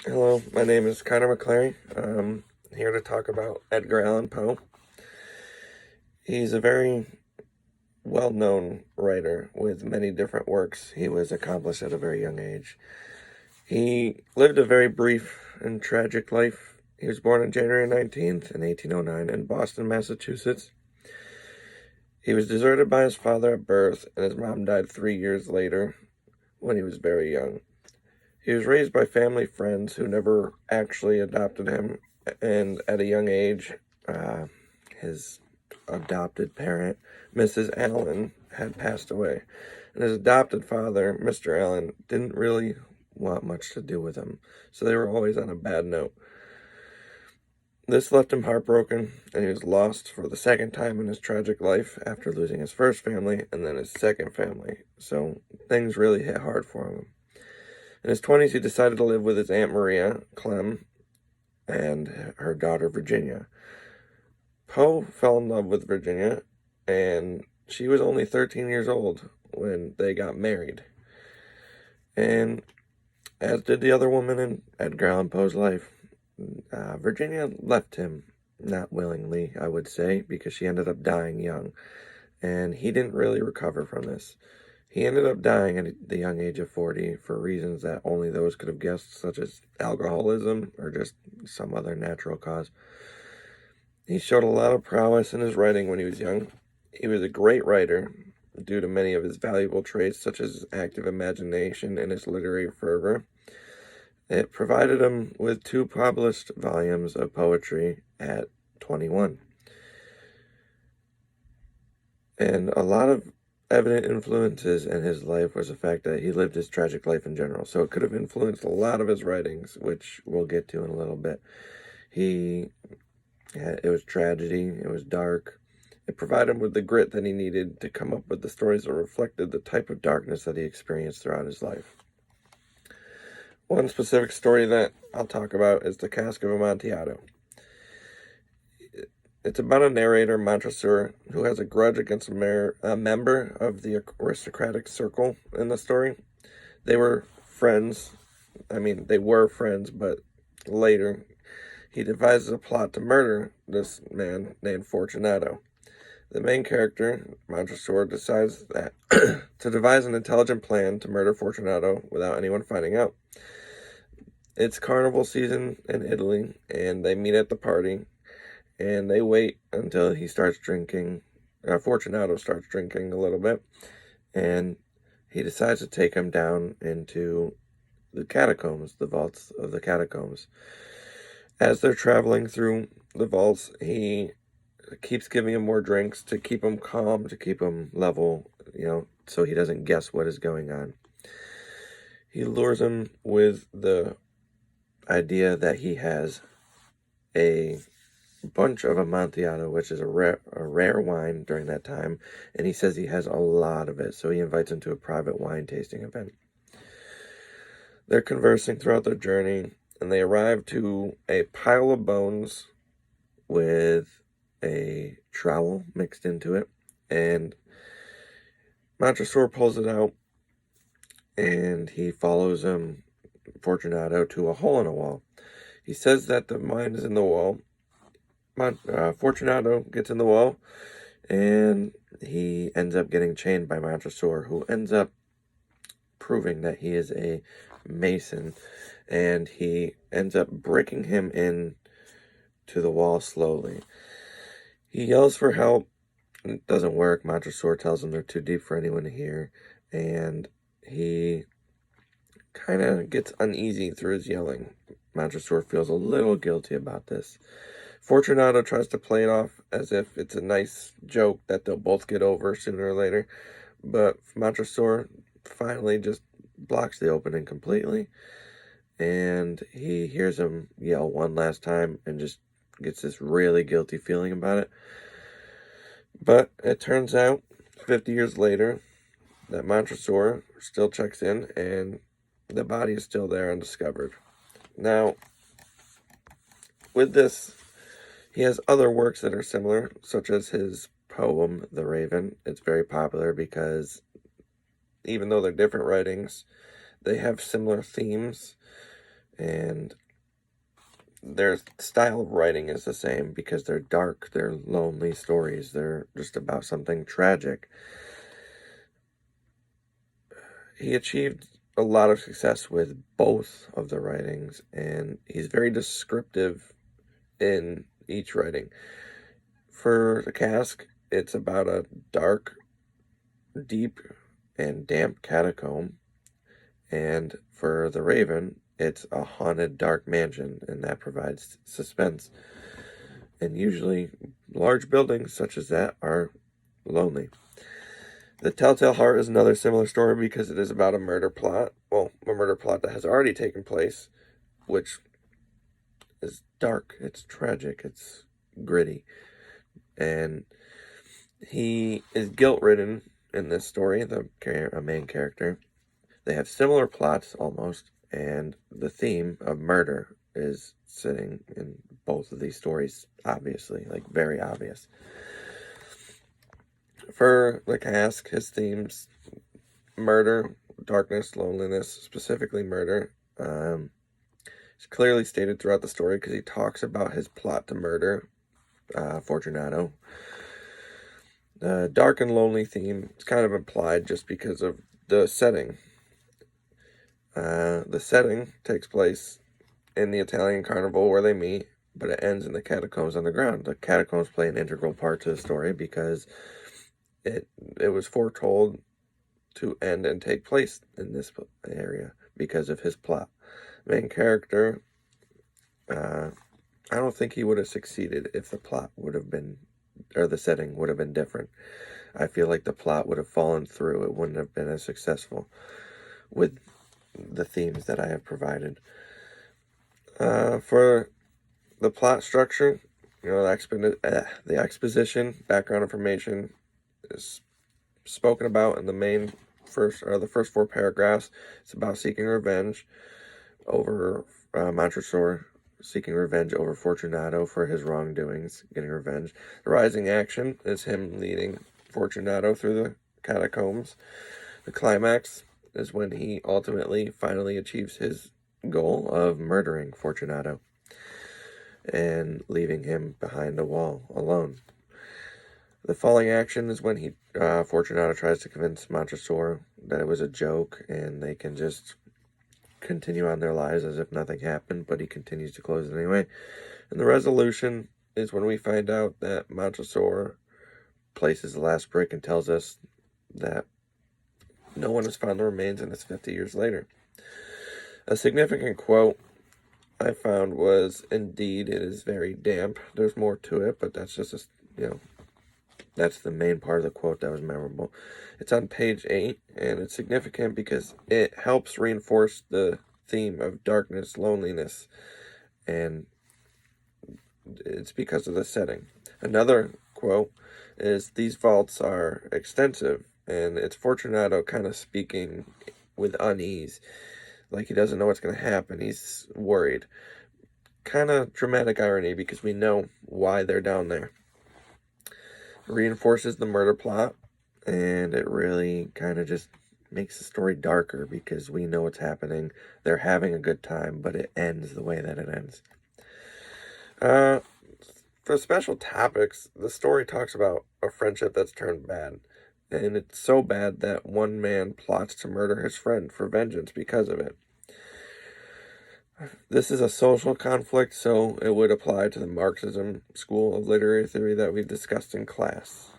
Hello, my name is Connor McClary. I'm here to talk about Edgar Allan Poe. He's a very well-known writer with many different works he was accomplished at a very young age. He lived a very brief and tragic life. He was born on January 19th in 1809 in Boston, Massachusetts. He was deserted by his father at birth, and his mom died 3 years later when he was very young. He was raised by family friends who never actually adopted him, and at a young age, his adopted parent, Mrs. Allan, had passed away. And his adopted father, Mr. Allan, didn't really want much to do with him, so they were always on a bad note. This left him heartbroken, and he was lost for the second time in his tragic life after losing his first family and then his second family, so things really hit hard for him. In his 20s, he decided to live with his Aunt Maria, Clem, and her daughter, Virginia. Poe fell in love with Virginia, and she was only 13 years old when they got married. And as did the other woman in Edgar Allan Poe's life, Virginia left him, not willingly, I would say, because she ended up dying young. And he didn't really recover from this. He ended up dying at the young age of 40 for reasons that only those could have guessed, such as alcoholism or just some other natural cause. He showed a lot of prowess in his writing when he was young. He was a great writer due to many of his valuable traits, such as his active imagination and his literary fervor. It provided him with 2 published volumes of poetry at 21. And a lot of evident influences in his life was the fact that he lived his tragic life in general. So it could have influenced a lot of his writings, which we'll get to in a little bit. It was tragedy, it was dark. It provided him with the grit that he needed to come up with the stories that reflected the type of darkness that he experienced throughout his life. One specific story that I'll talk about is The Cask of Amontillado. It's about a narrator, Montresor, who has a grudge against a member of the aristocratic circle in the story. They were friends. They were friends, but later he devises a plot to murder this man named Fortunato. The main character, Montresor, decides that to devise an intelligent plan to murder Fortunato without anyone finding out. It's carnival season in Italy, and they meet at the party, and they wait until he starts drinking. Fortunato starts drinking a little bit, and he decides to take him down into the catacombs, the vaults of the catacombs. As they're traveling through the vaults, he keeps giving him more drinks to keep him calm, to keep him level, so he doesn't guess what is going on. He lures him with the idea that he has a bunch of Amontillado, which is a rare wine during that time, and he says he has a lot of it, so he invites him to a private wine tasting event. They're conversing throughout their journey, and they arrive to a pile of bones with a trowel mixed into it, and Montresor pulls it out, and he follows Fortunato to a hole in a wall. He says that the mine is in the wall. Fortunato gets in the wall, and he ends up getting chained by Montresor, who ends up proving that he is a mason, and he ends up breaking him in to the wall slowly. He yells for help. It doesn't work. Montresor tells him they're too deep for anyone to hear, and he kind of gets uneasy through his yelling. Montresor feels a little guilty about this. Fortunato tries to play it off as if it's a nice joke that they'll both get over sooner or later, but Montresor finally just blocks the opening completely, and he hears him yell one last time and just gets this really guilty feeling about it. But it turns out, 50 years later, that Montresor still checks in, and the body is still there undiscovered. Now, with this, he has other works that are similar, such as his poem, The Raven. It's very popular because even though they're different writings, they have similar themes, and their style of writing is the same because they're dark, they're lonely stories, they're just about something tragic. He achieved a lot of success with both of the writings, and he's very descriptive in each writing. For The Cask, it's about a dark, deep, and damp catacomb, and for The Raven, it's a haunted, dark mansion, and that provides suspense. And usually, large buildings such as that are lonely. The Telltale Heart is another similar story because it is about a murder plot. Well, a murder plot that has already taken place, which is dark, it's tragic, it's gritty. And he is guilt-ridden in this story, the main character. They have similar plots almost, and the theme of murder is sitting in both of these stories, obviously, like very obvious. For The Cask, his themes, murder, darkness, loneliness, specifically murder, it's clearly stated throughout the story because he talks about his plot to murder Fortunato. The dark and lonely theme is kind of implied just because of the setting. The setting takes place in the Italian carnival where they meet, but it ends in the catacombs underground. The catacombs play an integral part to the story because it was foretold to end and take place in this area because of his plot. Main character, I don't think he would have succeeded if the plot would have been, or the setting would have been different. I feel like the plot would have fallen through. It wouldn't have been as successful with the themes that I have provided. For the plot structure, the exposition, background information is spoken about in the first 4 paragraphs. It's about seeking revenge over Montresor, seeking revenge over Fortunato for his wrongdoings, getting revenge. The rising action is him leading Fortunato through the catacombs. The climax is when he ultimately finally achieves his goal of murdering Fortunato and leaving him behind a wall alone. The falling action is when Fortunato tries to convince Montresor that it was a joke and they can just continue on their lives as if nothing happened, but he continues to close it anyway. And the resolution is when we find out that Montresor places the last brick and tells us that no one has found the remains, and it's 50 years later. A significant quote I found was, "Indeed, it is very damp." There's more to it, but that's just that's the main part of the quote that was memorable. It's on page 8, and it's significant because it helps reinforce the theme of darkness, loneliness, and it's because of the setting. Another quote is, "These vaults are extensive," and it's Fortunato kind of speaking with unease, like he doesn't know what's going to happen. He's worried. Kind of dramatic irony because we know why they're down there. Reinforces the murder plot, and it really kind of just makes the story darker because we know what's happening. They're having a good time, but it ends the way that it ends. For special topics, the story talks about a friendship that's turned bad, and it's so bad that one man plots to murder his friend for vengeance because of it. This is a social conflict, so it would apply to the Marxism school of literary theory that we've discussed in class.